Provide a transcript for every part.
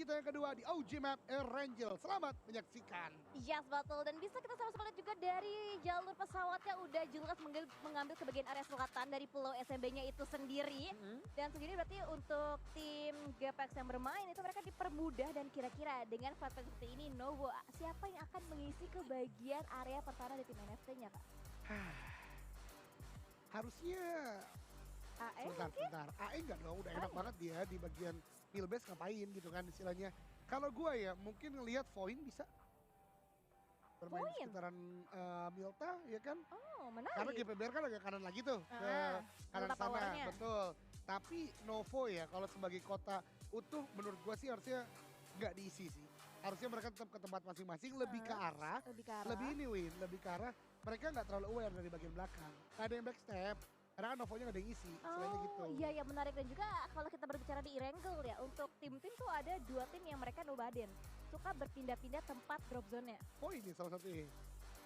kita yang kedua di OG Map Erangel. Selamat menyaksikan. Yes, betul. Dan bisa kita sama-sama lihat juga dari jalur pesawatnya udah jelas mengambil ke bagian area selatan dari pulau SMB-nya itu sendiri. Dan sendiri berarti untuk tim GPX yang bermain itu mereka dipermudah dan kira-kira dengan flight path seperti ini, Novo, siapa yang akan mengisi ke bagian area pertahanan di tim NFT-nya, Kak? Harusnya AE mungkin? sebentar. AE enggak dong, udah enak banget dia di bagian Milbase ngapain gitu kan istilahnya. Kalau gua ya mungkin ngelihat Voin bisa bermain di Voin? sekitaran Milta ya kan. Oh, Karena menarik. GPBR kan agak kanan lagi tuh ke kanan Milta sana, powernya. betul. Tapi Novo ya kalau sebagai kota utuh menurut gua sih harusnya nggak diisi sih. Harusnya mereka tetap ke tempat masing-masing lebih ke arah, Lebih ke arah. lebih ini Win, lebih ke arah mereka nggak terlalu aware dari bagian belakang. Nggak ada yang backstep, karena kan Novonya nggak ada yang isi, istilahnya gitu. Oh iya ya, menarik. Dan juga kalau kita berbicara di Erangel ya, untuk tim-tim tuh ada 2 tim yang mereka nomaden. Suka berpindah-pindah tempat drop zone-nya. Oh ini salah satunya.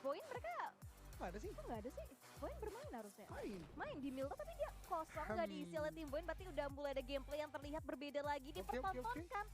Voin mereka Nggak ada sih, kok nggak ada sih? Voin bermain harusnya. main. Main di Milta tapi dia kosong, nggak diisi oleh tim Voin. Berarti udah mulai ada gameplay yang terlihat berbeda lagi. Oke. Dipertontonkan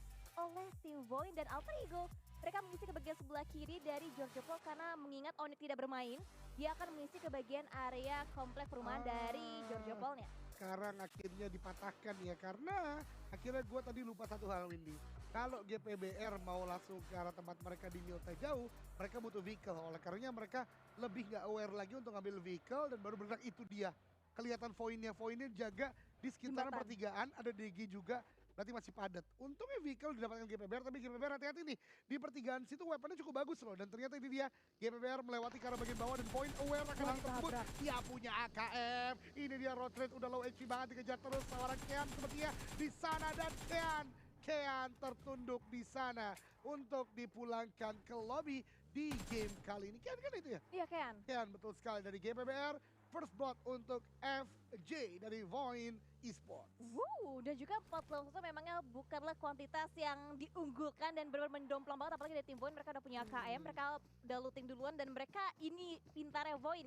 oleh tim Voin dan Alter Ego. Mereka mengisi ke bagian sebelah kiri dari Giorgio Paul karena mengingat Onyx tidak bermain. Dia akan mengisi ke bagian area komplek perumahan dari Giorgio Paul-nya. Sekarang akhirnya dipatahkan ya, karena akhirnya gue tadi lupa satu hal Windy. Kalau GPBR mau langsung ke arah tempat mereka di Milta jauh, mereka butuh vehicle. Oleh karenanya mereka lebih nggak aware lagi untuk ngambil vehicle dan baru bergerak itu dia. Kelihatan Voinnya jaga di sekitaran Jembatan. pertigaan, ada DG juga. Berarti masih padat. Untungnya vehicle didapatkan GPBR, tapi GPBR hati-hati nih. Di pertigaan situ weaponnya cukup bagus loh. Dan ternyata ini dia GPBR melewati ke arah bagian bawah dan Voin aware akan hal tersebut. Dia punya AKM. Ini dia road rate udah low HP banget, dikejar terus. Seorang Kean sepertinya di sana dan Kean tertunduk di sana untuk dipulangkan ke lobby di game kali ini. Kean kan itu ya? Iya kan? Kean betul sekali dari GPBR. First blood untuk FJ dari Voin Esports. Dan juga 4 langsung memangnya bukanlah kuantitas yang diunggulkan dan benar-benar mendomplang banget, apalagi dari tim Voin. Mereka udah punya KM, mereka udah looting duluan dan mereka ini pintarnya Voin.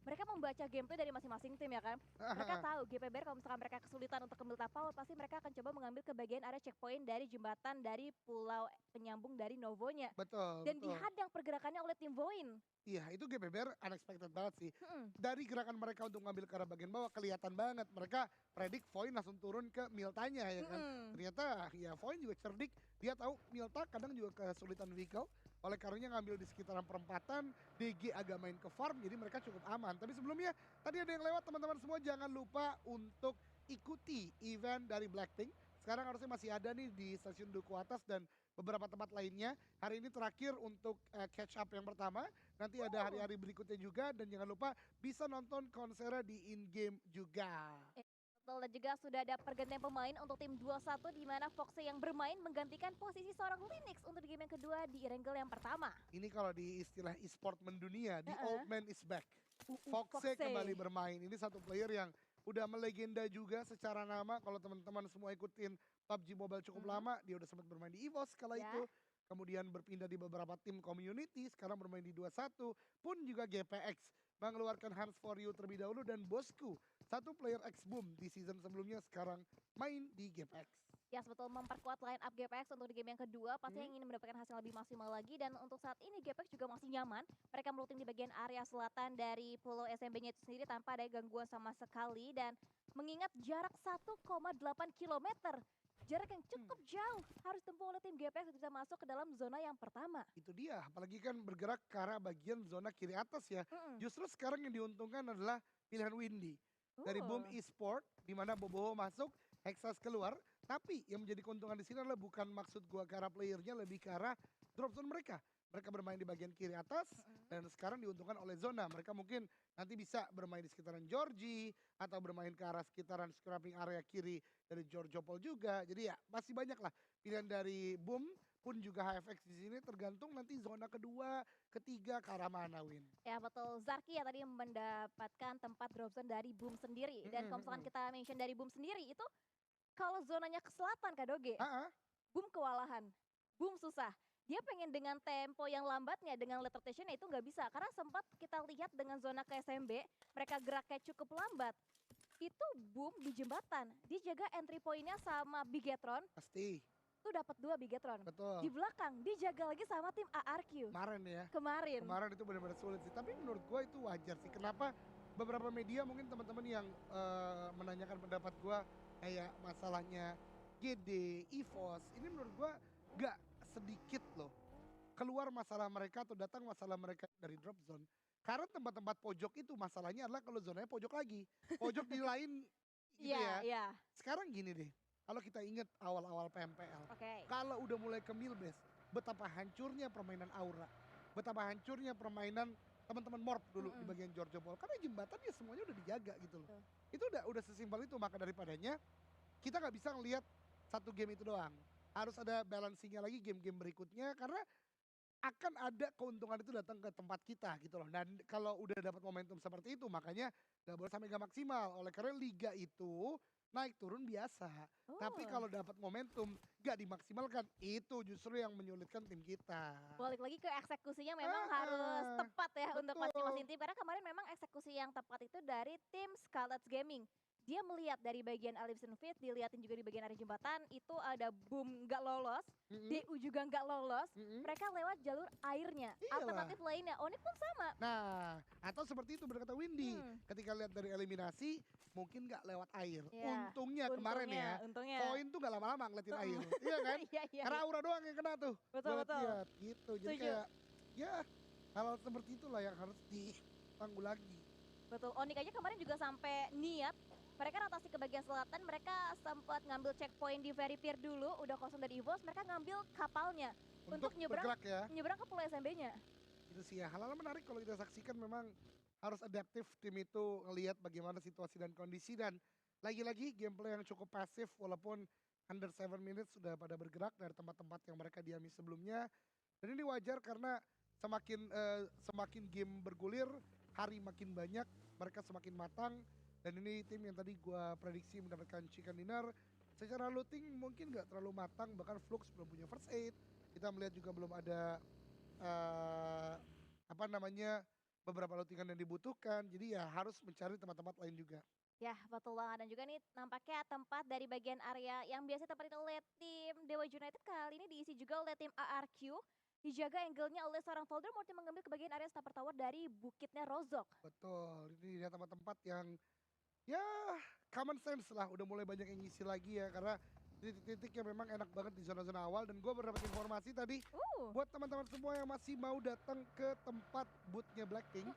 Mereka membaca gameplay dari masing-masing tim ya kan. Mereka tahu GPBR kalau misalkan mereka kesulitan untuk ke Milta Power, pasti mereka akan coba mengambil ke bagian area checkpoint dari jembatan dari pulau penyambung dari Novonya. Betul, Dan betul. dihadang pergerakannya oleh tim Voin. Iya, itu GPBR unexpected banget sih. Dari gerakan mereka untuk ngambil ke arah bagian bawah kelihatan banget. Mereka predik Voin langsung turun ke Miltanya ya kan. Ternyata ya Voin juga cerdik. Dia tahu Milta kadang juga kesulitan vehicle. Oleh karenanya ngambil di sekitaran perempatan. DG agak main ke farm, jadi mereka cukup aman. Tapi sebelumnya tadi ada yang lewat, teman-teman semua jangan lupa untuk ikuti event dari Blackpink. Sekarang harusnya masih ada nih di stasiun Duku Atas dan beberapa tempat lainnya. Hari ini terakhir untuk catch up yang pertama. Nanti ada hari-hari berikutnya juga. Dan jangan lupa bisa nonton konsernya di in-game juga. Betul, dan juga sudah ada pergantian pemain untuk tim 21 di mana Foxe yang bermain menggantikan posisi seorang Linux untuk di game yang kedua di Erangel yang pertama. Ini kalau di istilah e-sport mendunia, the old man is back. Foxe Foxe. kembali bermain. Ini satu player yang udah melegenda juga secara nama. Kalau teman-teman semua ikutin PUBG Mobile cukup lama, dia udah sempat bermain di EVOS kala Ya. itu. Kemudian berpindah di beberapa tim community, sekarang bermain di 21. Pun juga GPX mengeluarkan Hands for You terlebih dahulu dan Bosku. Satu player X Boom di season sebelumnya sekarang main di GPX. Ya, betul, memperkuat line up GPX untuk di game yang kedua. Pasti yang ingin mendapatkan hasil lebih maksimal lagi. Dan untuk saat ini GPX juga masih nyaman. Mereka melooting di bagian area selatan dari pulau SMB-nya itu sendiri tanpa ada gangguan sama sekali. Dan mengingat jarak 1,8 km. Jarak yang cukup jauh harus tempuh oleh tim GPX untuk bisa masuk ke dalam zona yang pertama. Itu dia, apalagi kan bergerak ke arah bagian zona kiri atas ya. Justru sekarang yang diuntungkan adalah pilihan Windy. Dari Boom Esport, di mana Boboho masuk, Hexas keluar. Tapi yang menjadi keuntungan di sini adalah bukan maksud gua ke arah playernya, lebih ke arah drop zone mereka. Mereka bermain di bagian kiri atas dan sekarang diuntungkan oleh zona. Mereka mungkin nanti bisa bermain di sekitaran Georgie atau bermain ke arah sekitaran scrapping area kiri dari Giorgio Paul juga. Jadi ya masih banyak lah pilihan dari Boom pun juga HFX di sini tergantung nanti zona kedua, ketiga ke arah mana Win. Ya betul, Zarki ya tadi mendapatkan tempat drop zone dari Boom sendiri. Dan kalau misalkan kita mention dari Boom sendiri itu, kalau zonanya ke selatan Kak Doge, Boom kewalahan, Boom susah. Dia pengen dengan tempo yang lambatnya, dengan letter rotation-nya itu nggak bisa. Karena sempat kita lihat dengan zona ke SMB, mereka geraknya cukup lambat. Itu Boom di jembatan, dia jaga entry point-nya sama Bigetron. Pasti. Satu dapat 2 Bigetron. Betul. Di belakang dijaga lagi sama tim ARQ. Kemarin ya. Kemarin. Kemarin itu benar-benar sulit sih. Tapi menurut gue itu wajar sih. Kenapa beberapa media mungkin teman-teman yang menanyakan pendapat gue kayak masalahnya GD, EVOS, ini menurut gue gak sedikit loh keluar masalah mereka atau datang masalah mereka dari drop zone. Karena tempat-tempat pojok itu masalahnya adalah kalau zonanya pojok lagi. Pojok di lain gitu ya. Iya. Sekarang gini deh, kalau kita ingat awal-awal PMPL, Oke. kalau udah mulai ke Milbase, betapa hancurnya permainan Aura, betapa hancurnya permainan teman-teman Morp dulu di bagian Giorgio Ball, karena jembatannya semuanya udah dijaga gitu loh. Itu udah sesimpel itu, maka daripadanya kita nggak bisa ngelihat satu game itu doang. Harus ada balancingnya lagi game-game berikutnya, karena akan ada keuntungan itu datang ke tempat kita gitu loh. Dan kalau udah dapat momentum seperti itu, makanya nggak boleh sampai gak maksimal. Oleh karena liga itu naik turun biasa. Tapi kalau dapat momentum gak dimaksimalkan, itu justru yang menyulitkan tim kita. Balik lagi ke eksekusinya memang harus tepat ya untuk masing-masing tim. Karena kemarin memang eksekusi yang tepat itu dari tim Scarlet Gaming. Dia melihat dari bagian Alipson Fit, dilihatin juga di bagian area jembatan, itu ada boom nggak lolos, DU juga nggak lolos, mereka lewat jalur airnya. Alternatif lainnya, Onyx pun sama. Nah, atau seperti itu berkata Windy, ketika lihat dari eliminasi, mungkin nggak lewat air. Untungnya kemarin ya, koin tuh nggak lama-lama ngeliatin air, iya kan? Karena Aura doang yang kena tuh. Betul. Lihat, gitu, jadi kayak, ya hal seperti itulah yang harus ditanggulangi. Betul, Onyx aja kemarin juga sampai niat. Mereka rotasi ke bagian selatan, mereka sempat ngambil checkpoint di Very Pier dulu, udah kosong dari EVOS, mereka ngambil kapalnya untuk nyebrang ke pulau SMB-nya. Itu sih ya, hal-hal menarik kalau kita saksikan, memang harus adaptif tim itu ngelihat bagaimana situasi dan kondisi, dan lagi-lagi gameplay yang cukup pasif walaupun under 7 minutes sudah pada bergerak dari tempat-tempat yang mereka diami sebelumnya. Dan ini wajar karena semakin game bergulir, hari makin banyak, mereka semakin matang. Dan ini tim yang tadi gue prediksi mendapatkan chicken dinner. Secara looting mungkin gak terlalu matang, bahkan Flux belum punya first aid. Kita melihat juga belum ada beberapa lootingan yang dibutuhkan. Jadi ya harus mencari tempat-tempat lain juga. Ya betul banget, dan juga nih nampaknya tempat dari bagian area yang biasa tempatnya oleh tim Dewa United kali ini diisi juga oleh tim ARQ. Dijaga angle-nya oleh seorang folder Morty mengambil ke bagian area Sniper Tower dari bukitnya Rozok. Betul, ini dia tempat-tempat yang ya common sense lah, udah mulai banyak yang ngisi lagi ya, karena titik-titik yang memang enak banget di zona-zona awal. Dan gue berdapat informasi tadi buat teman-teman semua yang masih mau datang ke tempat bootnya Blackpink,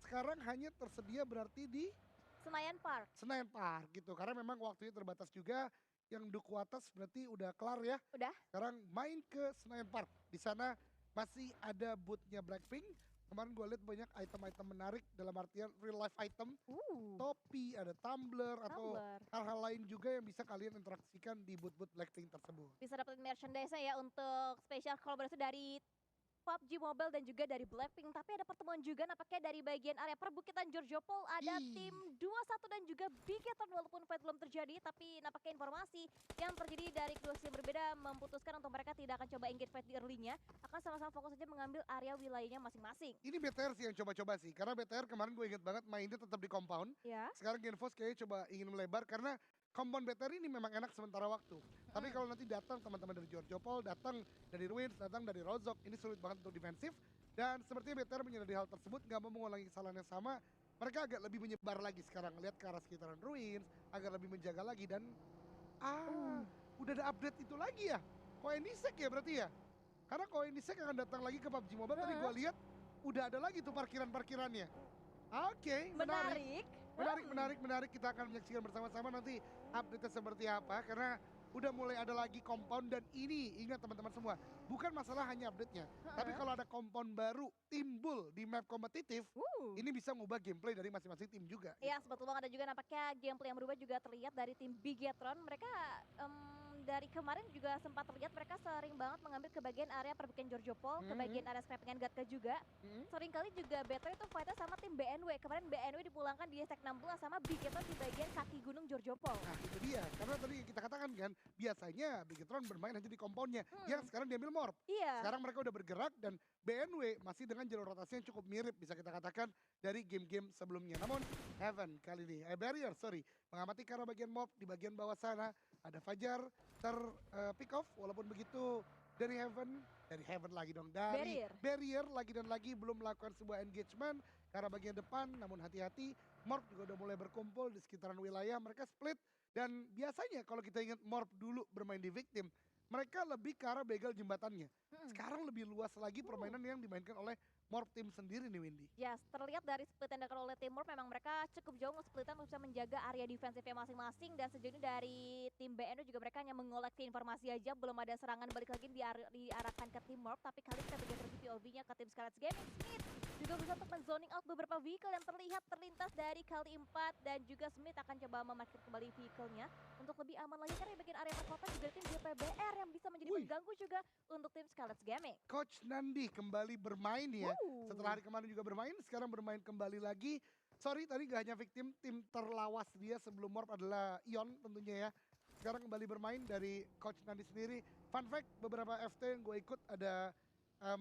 sekarang hanya tersedia berarti di Senayan Park gitu, karena memang waktunya terbatas juga. Yang Duku atas berarti udah kelar ya. Udah. Sekarang main ke Senayan Park, di sana masih ada bootnya Blackpink. Kemarin gue lihat banyak item-item menarik dalam artian real life item, topi, ada tumbler, atau hal-hal lain juga yang bisa kalian interaksikan di boot-boot Blackpink tersebut. Bisa dapetin merchandise-nya ya untuk spesial kolaborasi dari PUBG Mobile dan juga dari Blackpink. Tapi ada pertemuan juga nampaknya dari bagian area perbukitan Giorgio Pol. Ada tim 21 dan juga Bigetron, walaupun fight belum terjadi. Tapi nampaknya informasi yang terjadi dari kedua tim berbeda memutuskan untuk mereka tidak akan coba engage fight di early-nya. Akan sama-sama fokus saja mengambil area wilayahnya masing-masing. Ini BTR sih yang coba-coba sih. Karena BTR kemarin gue inget banget mainnya tetap di compound. Sekarang Genfos kayaknya coba ingin melebar karena compound BTR ini memang enak sementara waktu. Tapi kalau nanti datang teman-teman dari Giorgio Pol, datang dari Ruins, datang dari Rozok, ini sulit banget untuk defensif. Dan sepertinya BTR menyadari hal tersebut, gak mau mengulangi kesalahan yang sama. Mereka agak lebih menyebar lagi sekarang, lihat ke arah sekitaran Ruins, agak lebih menjaga lagi. Dan udah ada update itu lagi ya, Koenisek ya berarti ya. Karena Koenisek akan datang lagi ke PUBG Mobile, tadi gue lihat udah ada lagi tuh parkiran-parkirannya. Oke, menarik. Kita akan menyaksikan bersama-sama nanti update-nya seperti apa, karena udah mulai ada lagi compound. Dan ini ingat teman-teman semua, bukan masalah hanya update-nya, tapi kalau ada compound baru timbul di map kompetitif, ini bisa ngubah gameplay dari masing-masing tim juga. Iya, betul banget. Dan juga nampaknya gameplay yang berubah juga terlihat dari tim Bigetron. Mereka dari kemarin juga sempat terlihat mereka sering banget mengambil ke bagian area perbukitan Giorgio Pol, ke bagian area scrappingan Gatka juga. Sering kali juga battle itu fight-nya sama tim BNW. Kemarin BNW dipulangkan di sek 16 sama Bigetron di bagian kaki gunung Giorgio Pol. Nah itu dia, karena tadi kita katakan kan, biasanya Bigetron bermain hanya di compoundnya, yang sekarang diambil Morp. Sekarang mereka udah bergerak dan BNW masih dengan jalur rotasi yang cukup mirip bisa kita katakan dari game-game sebelumnya. Namun Heaven kali ini, Barrier mengamati ke arah bagian Morp di bagian bawah sana. Ada Fajar pick off, walaupun begitu dari Heaven lagi dong, dari Barrier lagi dan lagi belum melakukan sebuah engagement ke arah bagian depan, namun hati-hati, Morp juga udah mulai berkumpul di sekitaran wilayah, mereka split, dan biasanya kalau kita ingat Morp dulu bermain di Victim, mereka lebih ke arah begal jembatannya. Sekarang lebih luas lagi permainan yang dimainkan oleh Morp tim sendiri nih, Windy. Ya, terlihat dari split yang dilakukan oleh tim Morp memang mereka cukup jauh nge-splitan untuk bisa menjaga area defensifnya masing-masing, dan sejauh ini dari tim BNO juga mereka hanya mengoleksi informasi aja, belum ada serangan balik lagi diarahkan ke tim Morp, tapi kali ini kita bagian review POV-nya ke tim Scarlet Gaming. Smith juga bisa untuk men-zoning out beberapa vehicle yang terlihat terlintas dari kali 4, dan juga Smith akan coba memarkir kembali vehicle-nya untuk lebih aman lagi karena di bagian area perkotaan juga tim GPBR yang bisa menjadi pengganggu juga untuk tim Scarlet Gaming. Coach Nandi kembali bermain ya. Setelah hari kemarin juga bermain, sekarang bermain kembali lagi. Sorry tadi gak hanya Victim, tim terlawas dia sebelum Morp adalah Ion tentunya ya. Sekarang kembali bermain dari Coach Nandi sendiri. Fun fact, beberapa FT yang gue ikut ada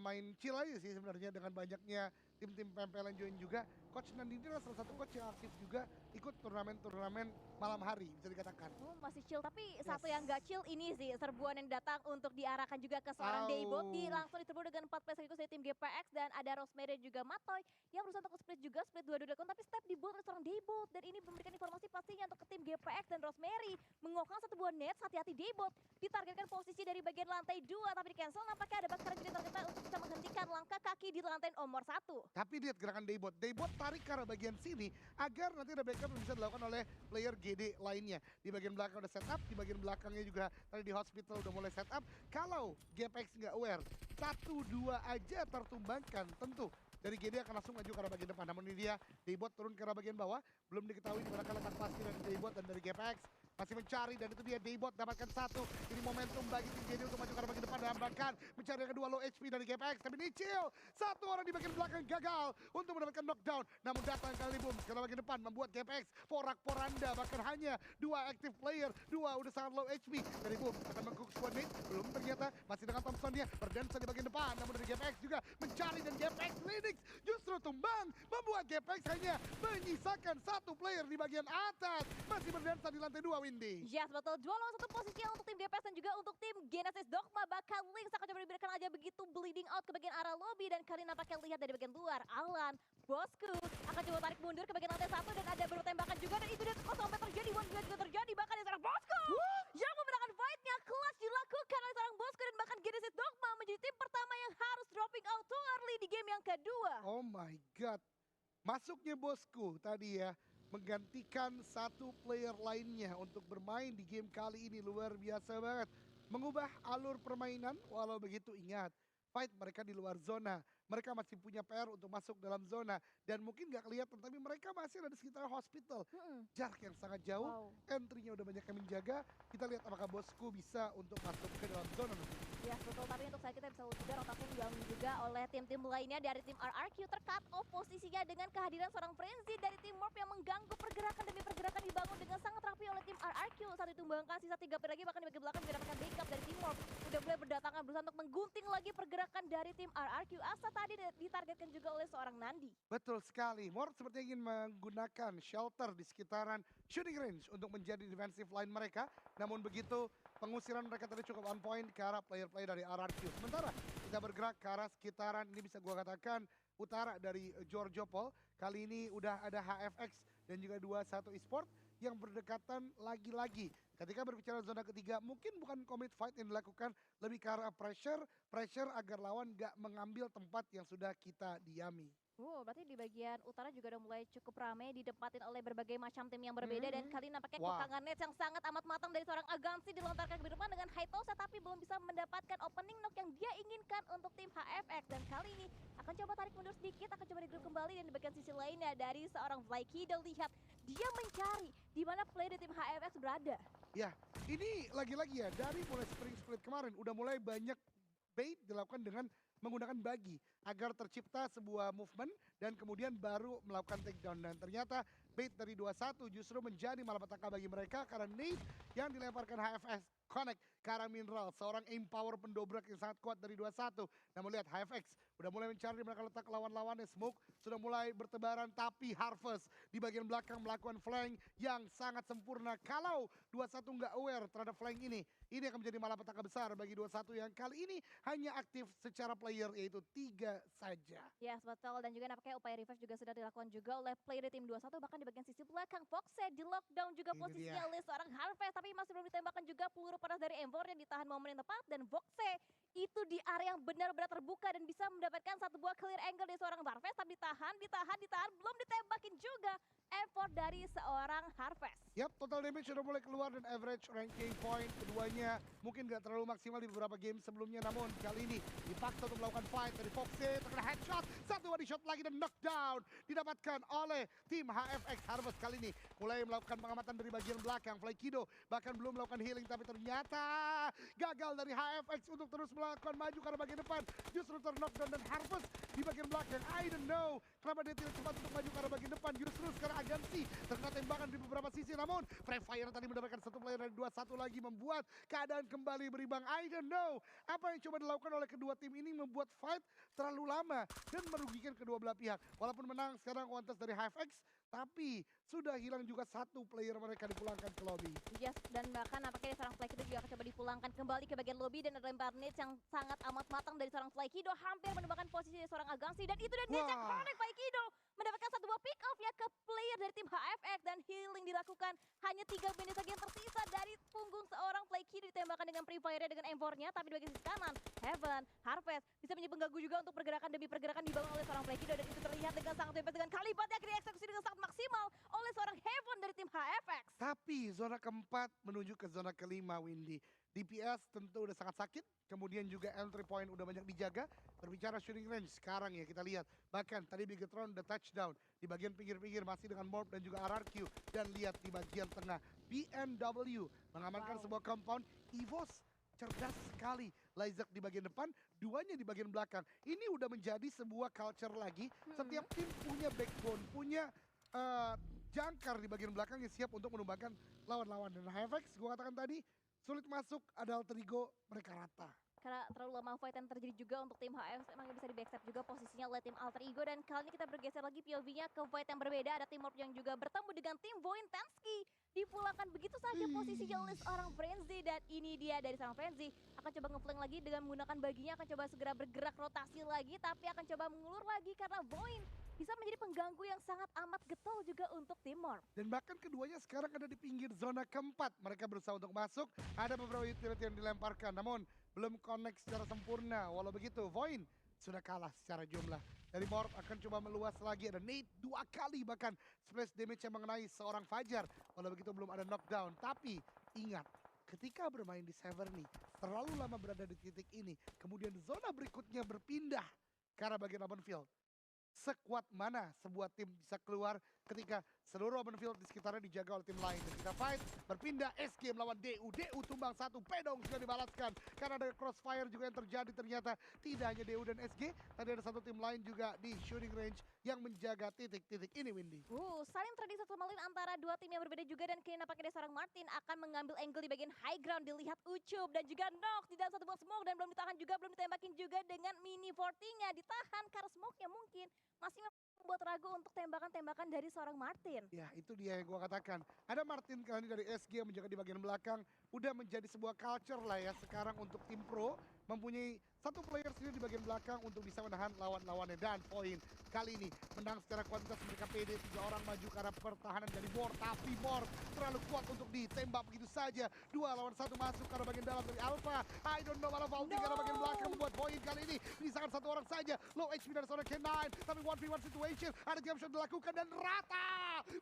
main chill aja sih sebenarnya dengan banyaknya tim-tim PMPL yang join juga. Coach Nandi ini adalah salah satu coach yang aktif juga ikut turnamen-turnamen malam hari bisa dikatakan. Masih chill, tapi satu yang gak chill ini sih serbuan yang datang untuk diarahkan juga ke seorang Daybot, langsung diserbu dengan 4 player sekaligus dari tim GPX, dan ada Rosemary dan juga Matoy yang berusaha untuk split juga, split 2-2 tapi step di bot oleh seorang Daybot, dan ini memberikan informasi pastinya untuk ke tim GPX, dan Rosemary mengokang satu buah net. Hati-hati Daybot ditargetkan posisi dari bagian lantai 2, tapi di cancel nampaknya ada Baskara jadi targetnya untuk bisa menghentikan langkah kaki di lantai nomor 1. Tapi lihat gerakan Daybot tarik ke arah bagian sini agar nanti ada backup yang bisa dilakukan oleh player GD lainnya. Di bagian belakang udah setup, di bagian belakangnya juga tadi di hospital udah mulai setup. Kalau GPX nggak aware, 1-2 aja tertumbangkan, tentu dari GD akan langsung maju ke arah bagian depan. Namun ini dia, Daybot turun ke arah bagian bawah, belum diketahui di mana letak pasti dari Daybot dan dari GPX. Masih mencari, dan itu dia Daybot dapatkan satu. Ini momentum bagi tim GD untuk maju ke arah bagian depan, dan bahkan mencari yang kedua low HP dari GPX. Tapi Nichil, satu orang di bagian belakang gagal untuk mendapatkan knockdown. Namun datang kali boom ke arah bagian depan membuat GPX porak-poranda, bahkan hanya 2 active player, 2 udah sangat low HP. Dari boom akan mengcook squad mate, belum ternyata masih dengan Thompson dia berdansa di bagian depan. Namun dari GPX juga mencari, dan GPX Linux justru tumbang, membuat GPX hanya menyisakan satu player di bagian atas, masih berdansa di lantai 2. Windy. Yes, betul. 2 lawan 1 posisinya untuk tim GPX dan juga untuk tim Genesis Dogma. Bahkan Lynx akan coba diberikan aja begitu bleeding out ke bagian arah lobby, dan kali nampaknya lihat dari bagian luar. Alan, bosku akan coba tarik mundur ke bagian lantai 1, dan ada baru tembakan juga, dan itu dia sampai terjadi. One juga terjadi, bahkan ada seorang bosku yang memenangkan fight-nya. Clutch dilakukan oleh seorang bosku, dan bahkan Genesis Dogma menjadi tim pertama yang harus dropping out too early di game yang kedua. Oh my god. Masuknya bosku tadi ya, menggantikan satu player lainnya untuk bermain di game kali ini, luar biasa banget. Mengubah alur permainan, walau begitu ingat, fight mereka di luar zona. Mereka masih punya PR untuk masuk dalam zona, dan mungkin gak kelihatan, tapi mereka masih ada di sekitar hospital. Jarak yang sangat jauh, entry-nya udah banyak yang menjaga. Kita lihat apakah bosku bisa untuk masuk ke dalam zona nanti. Ya betul, tapi untuk saat kita bisa juga rotasi dibangun juga oleh tim-tim lainnya dari tim RRQ, tercut off posisinya dengan kehadiran seorang Frenzy dari tim Morp yang mengganggu pergerakan demi pergerakan dibangun dengan sangat rapi oleh tim RRQ. Saat ditumbangkan sisa 3 player lagi, bahkan di bagian belakang mendapatkan backup dari tim Morp. Udah mulai berdatangan berusaha untuk menggunting lagi pergerakan dari tim RRQ. Asa tadi ditargetkan juga oleh seorang Nandi. Betul sekali, Morp sepertinya ingin menggunakan shelter di sekitaran shooting range untuk menjadi defensive line mereka. Namun begitu, pengusiran mereka tadi cukup on point ke arah player-player dari RRQ. Sementara kita bergerak ke arah sekitaran, ini bisa gua katakan utara dari Giorgio Paul. Kali ini udah ada HFX dan juga 21 Esport yang berdekatan lagi-lagi. Ketika berbicara zona ketiga, mungkin bukan commit fight yang dilakukan, lebih ke arah pressure agar lawan gak mengambil tempat yang sudah kita diami. Berarti di bagian utara juga udah mulai cukup ramai, didempatin oleh berbagai macam tim yang berbeda, dan kali nampaknya kukangan net yang sangat amat matang dari seorang Agansi dilontarkan ke depan dengan Haitosa, tapi belum bisa mendapatkan opening knock yang dia inginkan untuk tim HFX. Dan kali ini akan coba tarik mundur sedikit, akan coba digroup kembali, dan di bagian sisi lainnya dari seorang Vlaikido, lihat dia mencari di mana play di tim HFX berada. Ya, ini lagi-lagi ya, dari mulai split kemarin udah mulai banyak bait dilakukan dengan menggunakan bagi agar tercipta sebuah movement dan kemudian baru melakukan takedown, dan ternyata bait dari 21 justru menjadi malapetaka bagi mereka karena nade yang dilemparkan HFS Connect ke arah Mineral. Seorang aim power pendobrak yang sangat kuat dari 21. Namun lihat HFX udah mulai mencari mereka letak lawan-lawannya. Smoke sudah mulai bertebaran, tapi Harvest di bagian belakang melakukan flank yang sangat sempurna. Kalau 21 nggak aware terhadap flank ini akan menjadi malapetaka besar bagi 21 yang kali ini hanya aktif secara player, yaitu 3 saja. Yes, betul. Dan juga nampaknya upaya revive juga sudah dilakukan juga oleh player di tim 21, bahkan di bagian sisi belakang. Foxe di lockdown juga Ini posisinya dia. oleh seorang Harvest, tapi masih belum ditembakkan juga peluru panas dari Envor yang ditahan momen yang tepat. Dan Foxe itu di area yang benar-benar terbuka dan bisa mendapatkan satu buah clear angle dari seorang Harvest, tapi ditahan, belum ditembakin juga effort dari seorang Harvest. Yap, total damage sudah mulai keluar dan average ranking point keduanya mungkin gak terlalu maksimal di beberapa game sebelumnya. Namun kali ini dipaksa untuk melakukan fight dari Foxe, terkena headshot, satu body shot lagi dan knockdown didapatkan oleh tim HFX. Harvest kali ini mulai melakukan pengamatan dari bagian belakang. Flykido bahkan belum melakukan healing, tapi ternyata gagal dari HFX untuk terus melakukan maju ke arah bagian depan. Justru terknockdown dan Harvest di bagian belakang. I don't know kenapa dia tidak cepat untuk maju ke arah bagian depan. Justru sekarang agensi terkena tembakan di beberapa sisi. Namun Free Fire tadi mendapatkan satu player dari 21 lagi, membuat keadaan kembali berimbang. I don't know apa yang coba dilakukan oleh kedua tim ini, membuat fight terlalu lama dan merugikan kedua belah pihak. Walaupun menang sekarang Wantes dari HFX, tapi sudah hilang juga satu player mereka dipulangkan ke lobby. Yes, dan bahkan nampaknya seorang Flykido juga akan coba dipulangkan kembali ke bagian lobby, dan ada lempar nades yang sangat amat matang dari seorang Flykido, hampir menemukan posisi dari seorang Agansi, dan itu dia nades yang Wah. connect. Flykido mendapatkan satu buah pick off ya ke player dari tim HFX, dan healing dilakukan. Hanya 3 menit saja yang tersisa dari punggung seorang Flykido, ditembakkan dengan Free Fire dengan M4-nya, tapi di bagian sisi kanan Heaven, Harvest bisa menjadi pengganggu juga untuk pergerakan demi pergerakan dibangun oleh seorang Flykido, dan itu terlihat dengan sangat bebas dengan kalimat yang dieksekusi dengan sangat maksimal oleh seorang Heaven dari tim HFX. Tapi zona keempat menuju ke zona kelima, Windy. DPS tentu udah sangat sakit, kemudian juga entry point udah banyak dijaga. Berbicara shooting range sekarang ya kita lihat. Bahkan tadi Bigetron udah touchdown di bagian pinggir-pinggir masih dengan Morph dan juga RRQ. Dan lihat di bagian tengah, BMW mengamankan sebuah compound. EVOS cerdas sekali. Lyzak di bagian depan, duanya di bagian belakang. Ini udah menjadi sebuah culture lagi. Setiap tim punya backbone, punya jangkar di bagian belakang yang siap untuk menumbangkan lawan-lawan. Dan HFX, gue katakan tadi, sulit masuk, ada alter ego, mereka rata. Karena terlalu lama fight yang terjadi juga untuk tim HFX, emang bisa di backstep juga posisinya oleh tim Alter Ego. Dan kali ini kita bergeser lagi POV-nya ke fight yang berbeda. Ada tim Morph yang juga bertemu dengan tim Vointensky. Dipulangkan begitu saja posisinya oleh seorang Frenzy, dan ini dia dari seorang Frenzy akan coba ngeflank lagi dengan menggunakan baginya, akan coba segera bergerak rotasi lagi, tapi akan coba mengulur lagi karena Voint bisa menjadi pengganggu yang sangat amat getol juga untuk tim Morph. Dan bahkan keduanya sekarang ada di pinggir zona keempat. Mereka berusaha untuk masuk, ada beberapa utility yang dilemparkan, namun belum connect secara sempurna. Walau begitu, Voint sudah kalah secara jumlah. Dari Morph akan coba meluas lagi, ada nade 2 kali bahkan splash damage yang mengenai seorang Fajar. Walau begitu belum ada knockdown, tapi ingat, ketika bermain di Severny, terlalu lama berada di titik ini, kemudian zona berikutnya berpindah ke arah bagian open field. Sekuat mana sebuah tim bisa keluar ketika seluruh open field di sekitarnya dijaga oleh tim lain. Ketika fight berpindah, SG melawan DU. DU tumbang satu, Pedong sudah dibalaskan. Karena ada crossfire juga yang terjadi ternyata. Tidak hanya DU dan SG, tadi ada satu tim lain juga di shooting range yang menjaga titik-titik ini, Windy. Saling tradisi satu sama lain antara dua tim yang berbeda juga, dan kini nampaknya seorang Martin akan mengambil angle di bagian high ground. Dilihat Ucup dan juga Nox di dalam satu buah smoke, dan belum ditahan juga, belum ditembakin juga dengan mini 40-nya. Ditahan karena smoke-nya mungkin masih membuat ragu untuk tembakan-tembakan dari seorang Martin. Ya, itu dia yang gue katakan. Ada Martin kali ini dari SG yang menjaga di bagian belakang. Udah menjadi sebuah culture lah ya sekarang untuk tim pro. Mempunyai satu player sendiri di bagian belakang untuk bisa menahan lawan-lawannya. Dan poin kali ini menang secara kuantitas, mereka PD 3 orang maju ke arah pertahanan dari Morph. Tapi Morph terlalu kuat untuk ditembak begitu saja. 2 lawan 1 masuk ke arah bagian dalam dari Alpha. I don't know, malah vaulting ke arah bagian belakang membuat poin kali ini menyisakan 1 orang saja. Low HP dari seorang K9, tapi 1v1 situation. Ada jump shot dilakukan dan rata.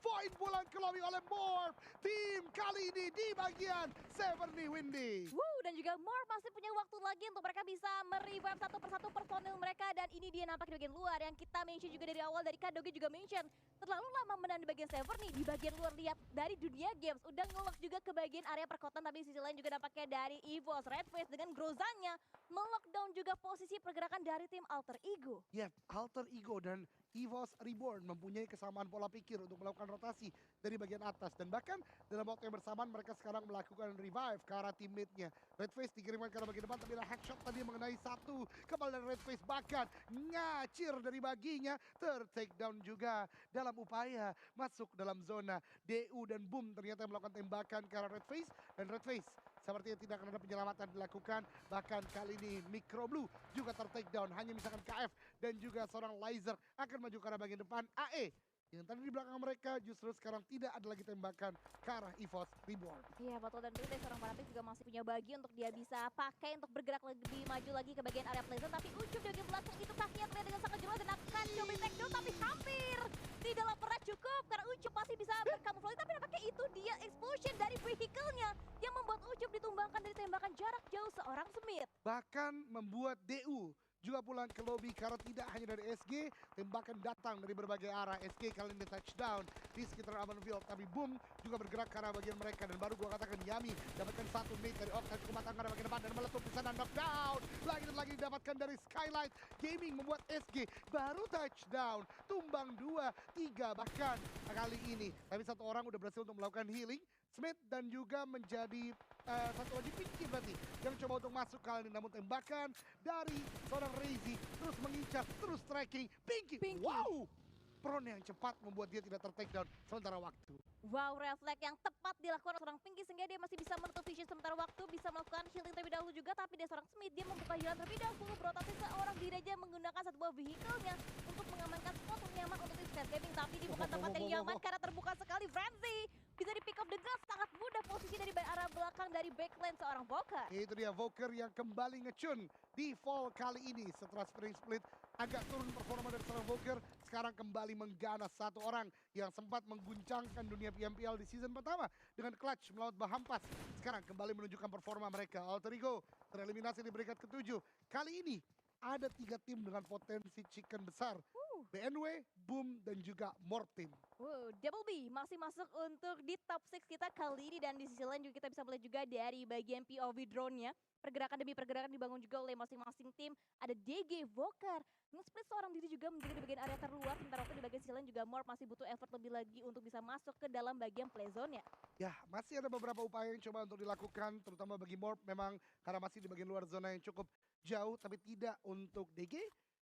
Poin pulang ke lobby oleh Morph. Tim kali ini di bagian Severny, Windy. Dan juga Morph masih punya waktu lagi untuk mereka bisa merevive satu persatu personil mereka, dan ini dia nampak di bagian luar yang kita mention juga dari awal. Dari Kadogi juga mention terlalu lama menahan di bagian Severny. Di bagian luar lihat dari dunia games udah ngelok juga ke bagian area perkotaan, tapi di sisi lain juga nampaknya dari EVOS Redface dengan Grozanya melockdown juga posisi pergerakan dari tim Alter Ego. Ya, Alter Ego dan EVOS Reborn mempunyai kesamaan pola pikir untuk melakukan rotasi dari bagian atas. Dan bahkan dalam waktu yang bersamaan mereka sekarang melakukan revive ke arah teammate-nya. Redface dikirimkan ke arah bagian depan, tapi ada headshot tadi yang mengenai satu. Kembali dari Redface bahkan ngacir dari baginya, ter-take down juga dalam upaya masuk dalam zona. DU dan Boom ternyata melakukan tembakan ke arah Redface, dan Redface sepertinya tidak akan ada penyelamatan dilakukan. Bahkan kali ini Micro Blue juga ter-take down, hanya misalkan KF dan juga seorang Laser akan maju ke arah bagian depan. AE yang tadi di belakang mereka justru sekarang tidak ada lagi tembakan ke arah EVOS Reborn. Iya betul, dan itu dari seorang fanatik juga masih punya bagi untuk dia bisa pakai untuk bergerak lebih maju lagi ke bagian area Pleasant. Tapi Ucup di bagian belakang itu kakinya terlihat dengan sangat jelas dan akan coba take down, tapi hampir tidaklah pernah cukup karena Ucup masih bisa berkamuflase. Tapi nampaknya itu dia explosion dari vehicle-nya yang membuat Ucup ditumbangkan dari tembakan jarak jauh seorang Smith. Bahkan membuat DU juga pulang ke lobby karena tidak hanya dari SG, tembakan datang dari berbagai arah. SG kali ini touchdown di sekitar Amanfield, tapi Boom juga bergerak ke arah bagian mereka, dan baru gua katakan Yami dapatkan satu nade dari Octane cukup matang ke bagian depan dan meletup di sana, knockdown lagi dan lagi didapatkan dari Skylight Gaming, membuat SG baru touchdown, tumbang 2-3 bahkan kali ini. Tapi satu orang udah berhasil untuk melakukan healing, Smith, dan juga menjadi satu lagi Pinky berarti yang coba untuk masuk kali ini, namun tembakan dari seorang Razy terus mengincar, terus tracking Pinky. Wow, prone yang cepat membuat dia tidak ter-take down sementara waktu. Wow, refleks yang tepat dilakukan oleh seorang Pinky sehingga dia masih bisa menutup vision sementara waktu, bisa melakukan shielding terlebih dahulu juga. Tapi dia seorang Smith, dia membuka jalan terlebih dahulu, berotasi seorang diri aja menggunakan satu buah vehicle-nya untuk mengamankan spot yang nyaman untuk Sky Gaming. Tapi di bukan tempat yang nyaman karena terbuka sekali. Frenzy bisa di pick up dengan sangat mudah posisi dari arah belakang dari backline seorang Voker. Itu dia Voker yang kembali ngecun di fall kali ini setelah spring split. Agak turun performa dari seorang Voker, sekarang kembali mengganas satu orang yang sempat mengguncangkan dunia PMPL di season pertama dengan clutch melawan Bahampas. Sekarang kembali menunjukkan performa mereka. Alter Ego tereliminasi di peringkat ke-7. Kali ini ada 3 tim dengan potensi chicken besar. BNW, Boom, dan juga Morp Team. Double B masih masuk untuk di top 6 kita kali ini, dan di sisi lain juga kita bisa melihat juga dari bagian POV drone-nya. Pergerakan demi pergerakan dibangun juga oleh masing-masing tim. Ada DG, Voker, nge-split seorang diri juga menjaga di bagian area terluar. Sementara waktu di bagian sisi lain juga Morp masih butuh effort lebih lagi untuk bisa masuk ke dalam bagian play zone-nya. Ya, masih ada beberapa upaya yang coba untuk dilakukan, terutama bagi Morp memang karena masih di bagian luar zona yang cukup jauh, tapi tidak untuk DG,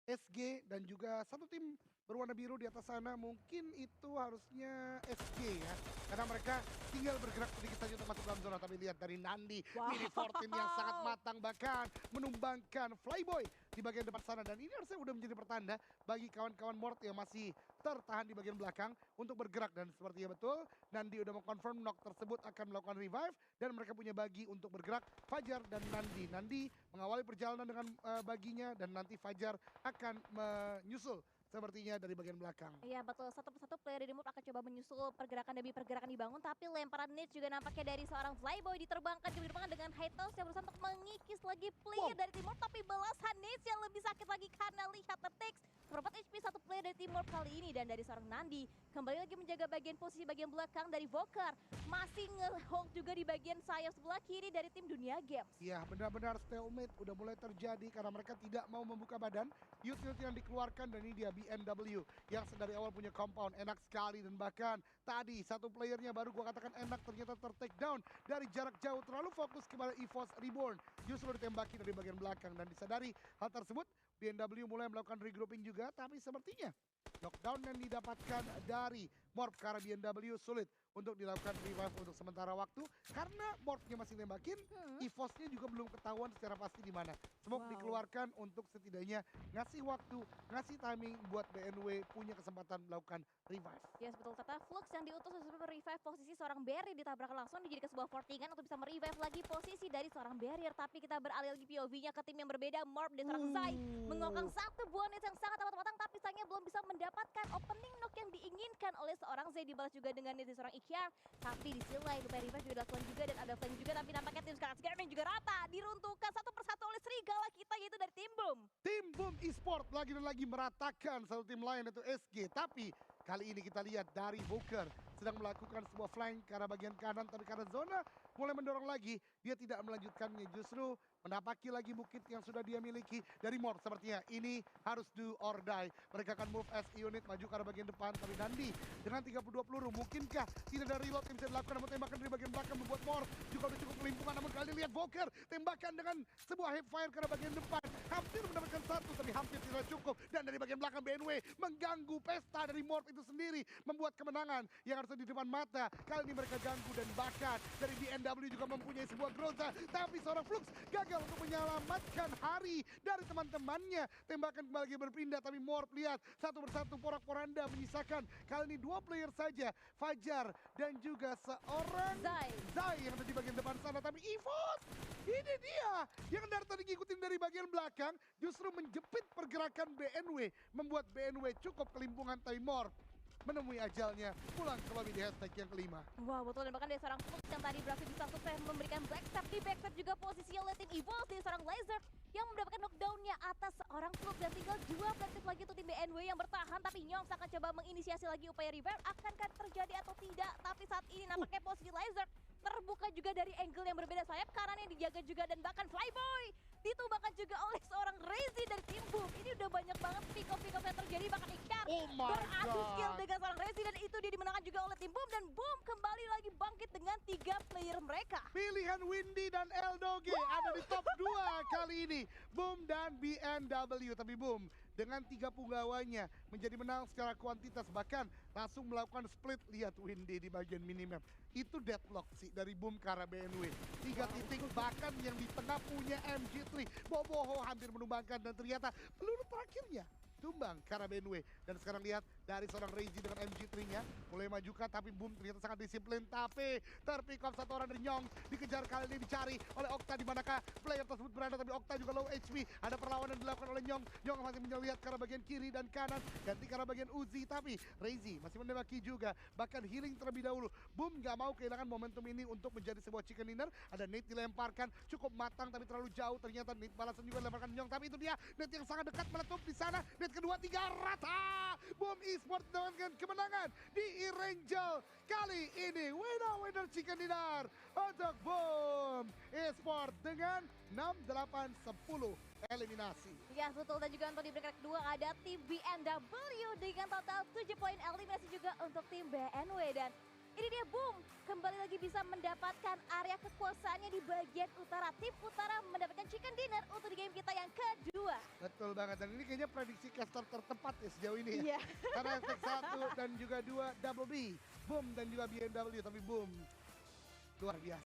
SG, dan juga satu tim berwarna biru di atas sana. Mungkin itu harusnya SG ya, karena mereka tinggal bergerak sedikit saja untuk masuk dalam zona. Tapi lihat dari Nandi, mini 14 yang sangat matang, bahkan menumbangkan Flyboy di bagian depan sana. Dan ini harusnya udah menjadi pertanda bagi kawan-kawan Mort yang masih tertahan di bagian belakang untuk bergerak. Dan sepertinya betul, Nandi udah mengkonfirm knock tersebut akan melakukan revive, dan mereka punya bagi untuk bergerak, Fajar dan Nandi. Nandi mengawali perjalanan dengan baginya, dan nanti Fajar akan menyusul sepertinya dari bagian belakang. Iya betul, satu persatu player dari Mood akan coba menyusul pergerakan demi pergerakan dibangun. Tapi lemparan nades juga nampaknya dari seorang Flyboy diterbangkan ke depan dengan high toss yang berusaha untuk mengikis lagi player dari Timur. Tapi balasan nades yang lebih sakit lagi karena lihat the-Tex. Seperempat HP satu player dari Timur kali ini, dan dari seorang Nandi kembali lagi menjaga bagian posisi bagian belakang dari Voker. Masih nge-hold juga di bagian sayap sebelah kiri dari tim Dunia Games. Ya, benar-benar stalemate udah mulai terjadi karena mereka tidak mau membuka badan. Youth yang dikeluarkan, dan ini dia BNW yang sedari awal punya compound enak sekali, dan bahkan tadi satu playernya baru gua katakan enak ternyata ter-take down dari jarak jauh, terlalu fokus kepada EVOS Reborn, justru ditembaki dari bagian belakang. Dan disadari hal tersebut, BNW mulai melakukan regrouping juga, tapi sepertinya knockdown yang didapatkan dari Morp karena BNW sulit untuk dilakukan revive untuk sementara waktu karena Morpnya masih nembakin. EVOS-nya juga belum ketahuan secara pasti di mana. Smoke dikeluarkan untuk setidaknya ngasih waktu, ngasih timing buat BNW punya kesempatan melakukan revive. Yes betul, kata Flux yang diutus untuk merevive posisi seorang barrier ditabrak langsung dijadikan sebuah fortingan untuk bisa merevive lagi posisi dari seorang barrier. Tapi kita beralih lagi POV-nya ke tim yang berbeda. Morp dan seorang Zai mengokang satu buah nades yang sangat amat matang, tapi sayangnya belum bisa mendapatkan opening knock yang diinginkan oleh seorang Zai. Dibalas juga dengan nades seorang Ikyar, tapi di sisi lain upaya revive juga dilakukan juga, dan ada flame juga. Tapi nampaknya tim Scarlet Gaming juga rata diruntuhkan satu persatu oleh serigala kita, yaitu dari tim Boom. Tim Boom Esport lagi dan lagi meratakan satu tim lain, yaitu SG. Tapi kali ini kita lihat dari Voker sedang melakukan sebuah flank ke arah bagian kanan, tapi karena zona mulai mendorong lagi, dia tidak melanjutkannya, justru menapaki lagi bukit yang sudah dia miliki dari Morph sepertinya. Ini harus do or die. Mereka akan move as unit maju ke arah bagian depan, tapi Nandi dengan 32 peluru, mungkinkah tidak ada reload yang bisa dilakukan, namun tembakan dari bagian belakang membuat Morph juga udah cukup kelimpungan, namun kali ini lihat Volker, tembakan dengan sebuah hip fire ke arah bagian depan, hampir mendapatkan satu, tapi hampir tidak cukup, dan dari bagian belakang BNW mengganggu pesta dari Morph itu sendiri, membuat kemenangan yang harusnya di depan mata, kali ini mereka ganggu, dan bahkan dari BNW juga mempunyai sebuah Groza, tapi seorang Flux gagal untuk menyelamatkan Hari dari teman-temannya. Tembakan kembali lagi berpindah, tapi Morph lihat satu persatu porak-poranda menyisakan kali ini 2 player saja, Fajar dan juga seorang Zai yang ada di bagian depan sana. Tapi EVOS, ini dia yang dari tadi ngikutin dari bagian belakang, justru menjepit pergerakan BNW, membuat BNW cukup kelimpungan, tapi Morph menemui ajalnya, pulang ke lobby di hashtag yang kelima. Wah betul, dan bahkan dari seorang Flux yang tadi berhasil bisa sukses memberikan backstab di backstab juga posisi oleh tim EVOS dari seorang Laser yang mendapatkan knockdown-nya atas seorang Flux, dan tinggal 2 flagship lagi untuk tim BNW yang bertahan, tapi Nyongs akan coba menginisiasi lagi upaya revive, akankah terjadi atau tidak, tapi saat ini nampaknya posisi Laser terbuka juga dari angle yang berbeda, sayap kanannya dijaga juga, dan bahkan Flyboy ditumbangkan juga oleh seorang Rezi dari tim Boom. Ini udah banyak banget pick-off yang terjadi, bahkan Icar beradu skill dengan seorang Rezi, dan itu dia dimenangkan juga oleh tim Boom, dan Boom kembali lagi bangkit dengan 3 player mereka. Pilihan Windy dan Eldoge ada di top 2 kali ini, Boom dan BNW, tapi Boom dengan 3 punggawanya menjadi menang secara kuantitas, bahkan langsung melakukan split. Lihat Windy di bagian minimap, itu deadlock sih dari Boom ke arah BNW, 3 titik, bahkan yang di tengah punya MG3, Boboho hampir menumbangkan, dan ternyata peluru terakhirnya tumbang ke arah BNW. Dan sekarang lihat dari seorang Rezi dengan MG3-nya mulai majukan, tapi Boom ternyata sangat disiplin, tapi terpick off satu orang dari Nyong, dikejar kali ini dicari oleh Okta, di manakah player tersebut berada, tapi Okta juga low HP, ada perlawanan dilakukan oleh Nyong. Nyong masih melihat ke arah bagian kiri dan kanan, ganti ke arah bagian Uzi, tapi Rezi masih menembaki juga, bahkan healing terlebih dahulu. Boom gak mau kehilangan momentum ini untuk menjadi sebuah chicken dinner. Ada nade dilemparkan, cukup matang tapi terlalu jauh, ternyata nade balasan juga dilemparkan Nyong, tapi itu dia nade yang sangat dekat meletup di sana. Nade kedua, 3 rata. Boom Esports mendapatkan kemenangan di Erangel kali ini. Winner chicken dinner untuk Boom Esports dengan 6-8-10 eliminasi. Ya betul, dan juga untuk di peringkat kedua ada tim BNW dengan total 7 poin eliminasi juga untuk tim BNW, dan ini dia Boom kembali lagi bisa mendapatkan area kekuasaannya di bagian utara. Tim utara mendapatkan chicken dinner untuk di game kita yang kedua. Betul banget, dan ini kayaknya prediksi caster tertepat ya sejauh ini ya. Iya. Karena hashtag 1 dan juga 2 double B, Boom dan juga BNW, tapi Boom luar biasa.